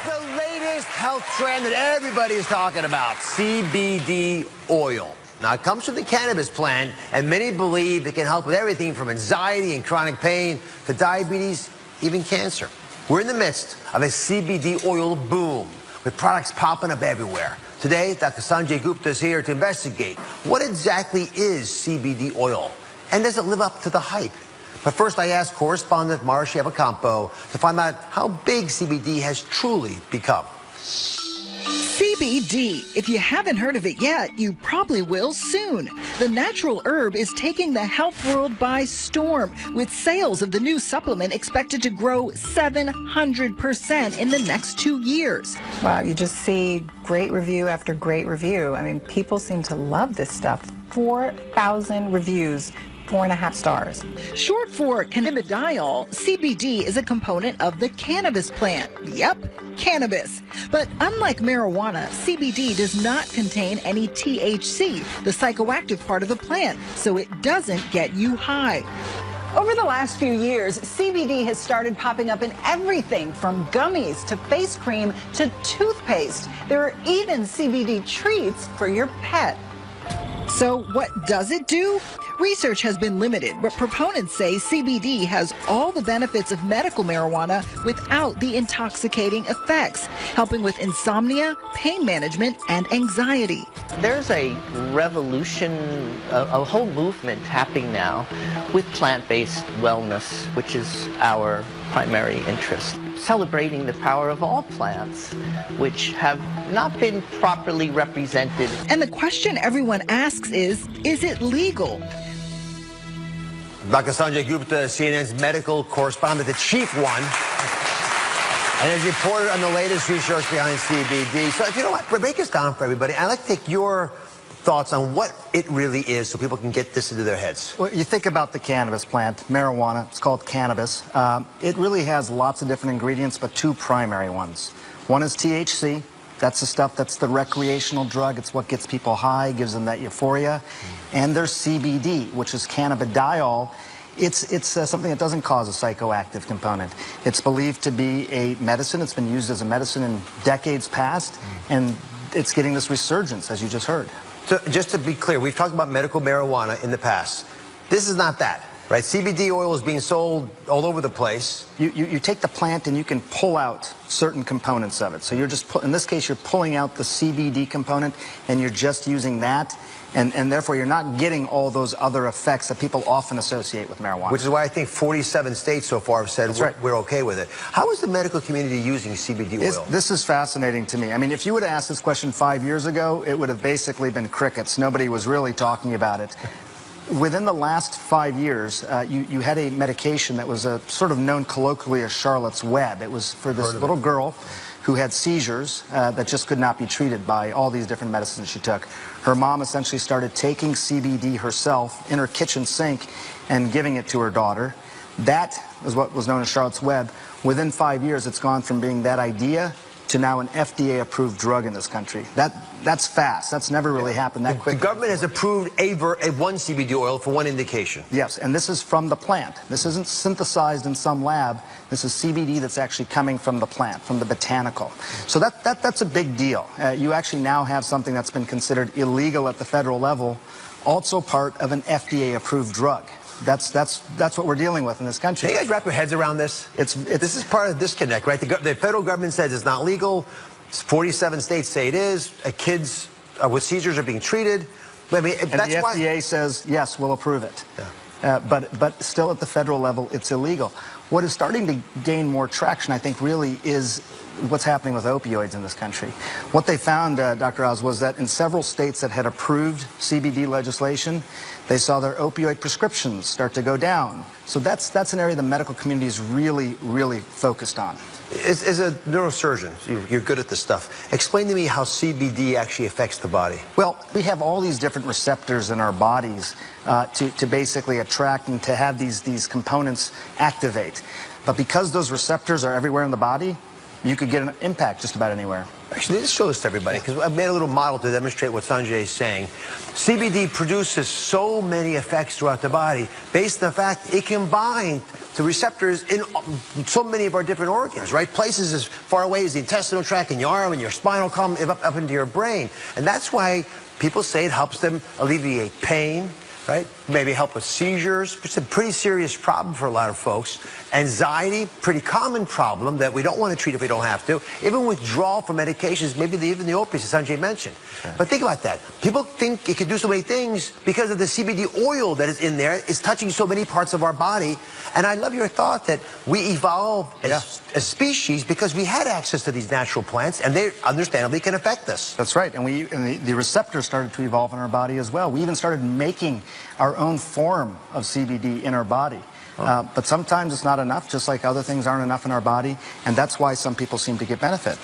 The latest health trend that everybody is talking about, CBD oil. Now, it comes from the cannabis plant, and many believe it can help with everything from anxiety and chronic pain to diabetes, even cancer. We're in the midst of a CBD oil boom, with products popping up everywhere. Today, Dr. Sanjay Gupta is here to investigate what exactly is CBD oil, and does it live up to the hype? But first, I asked correspondent Marcia Vacampo to find out how big CBD has truly become. CBD. If you haven't heard of it yet, you probably will soon. The natural herb is taking the health world by storm, with sales of the new supplement expected to grow 700% in the next 2 years. Wow, you just see great review after great review. I mean, people seem to love this stuff. 4,000 reviews. 4.5 stars. Short for cannabidiol, CBD is a component of the cannabis plant. Yep, cannabis. But unlike marijuana, CBD does not contain any THC, the psychoactive part of the plant, so it doesn't get you high. Over the last few years, CBD has started popping up in everything from gummies to face cream to toothpaste. There are even CBD treats for your pet. So what does it do? Research has been limited, but proponents say CBD has all the benefits of medical marijuana without the intoxicating effects, helping with insomnia, pain management, and anxiety. There's a revolution, a whole movement happening now with plant-based wellness, which is our primary interest. Celebrating the power of all plants, which have not been properly represented. And the question everyone asks is it legal? Dr. Sanjay Gupta, CNN's medical correspondent, the chief one, and has reported on the latest research behind CBD. So if you know what, break this down for everybody. I'd like to take your thoughts on what it really is so people can get this into their heads. Well, you think about the cannabis plant, marijuana, it's called cannabis. It really has lots of different ingredients, but two primary ones. One is THC. That's the stuff that's the recreational drug. It's what gets people high, gives them that euphoria. And there's CBD, which is cannabidiol. It's something that doesn't cause a psychoactive component. It's believed to be a medicine. It's been used as a medicine in decades past, and it's getting this resurgence, as you just heard. So just to be clear, we've talked about medical marijuana in the past. This is not that, right? CBD oil is being sold all over the place. You take the plant and you can pull out certain components of it. So you're just, in this case, you're pulling out the CBD component and you're just using that. And therefore, you're not getting all those other effects that people often associate with marijuana. Which is why I think 47 states so far have said we're okay with it. How is the medical community using CBD oil? This is fascinating to me. I mean, if you would have asked this question 5 years ago, it would have basically been crickets. Nobody was really talking about it. Within the last 5 years, you had a medication that was sort of known colloquially as Charlotte's Web. It was for this little girl who had seizures that just could not be treated by all these different medicines she took. Her mom essentially started taking CBD herself in her kitchen sink and giving it to her daughter. That is what was known as Charlotte's Web. Within 5 years, it's gone from being that idea to now an FDA-approved drug in this country. That's fast. That's never really happened that quickly. The government has approved one CBD oil for one indication. Yes, and this is from the plant. This isn't synthesized in some lab. This is CBD that's actually coming from the plant, from the botanical. So that's a big deal. You actually now have something that's been considered illegal at the federal level, also part of an FDA-approved drug. That's what we're dealing with in this country. Can you guys wrap your heads around this? This is part of the disconnect, right? The federal government says it's not legal. 47 states say it is. Kids with seizures are being treated. I mean, and the FDA says, yes, we'll approve it. Yeah. But still at the federal level, it's illegal. What is starting to gain more traction, I think, really is what's happening with opioids in this country. What they found, Dr. Oz, was that in several states that had approved CBD legislation, they saw their opioid prescriptions start to go down. So that's an area the medical community is really, really focused on. As a neurosurgeon, you're good at this stuff. Explain to me how CBD actually affects the body. Well, we have all these different receptors in our bodies to basically attract and to have these components activate. But because those receptors are everywhere in the body, you could get an impact just about anywhere. Actually, let's show this to everybody, because I've made a little model to demonstrate what Sanjay is saying. CBD produces so many effects throughout the body based on the fact it can bind to receptors in so many of our different organs, right? Places as far away as the intestinal tract, in your arm, and your spinal column, up into your brain. And that's why people say it helps them alleviate pain, right? Maybe help with seizures. It's a pretty serious problem for a lot of folks. Anxiety, pretty common problem that we don't want to treat if we don't have to. Even withdrawal from medications, maybe even the opiates, as Sanjay mentioned. Okay. But think about that. People think it can do so many things because of the CBD oil that is in there. It's touching so many parts of our body. And I love your thought that we evolved as species because we had access to these natural plants, and they understandably can affect us. That's right. And the receptors started to evolve in our body as well. We even started making our own form of CBD in our body. But sometimes it's not enough, just like other things aren't enough in our body, and that's why some people seem to get benefit.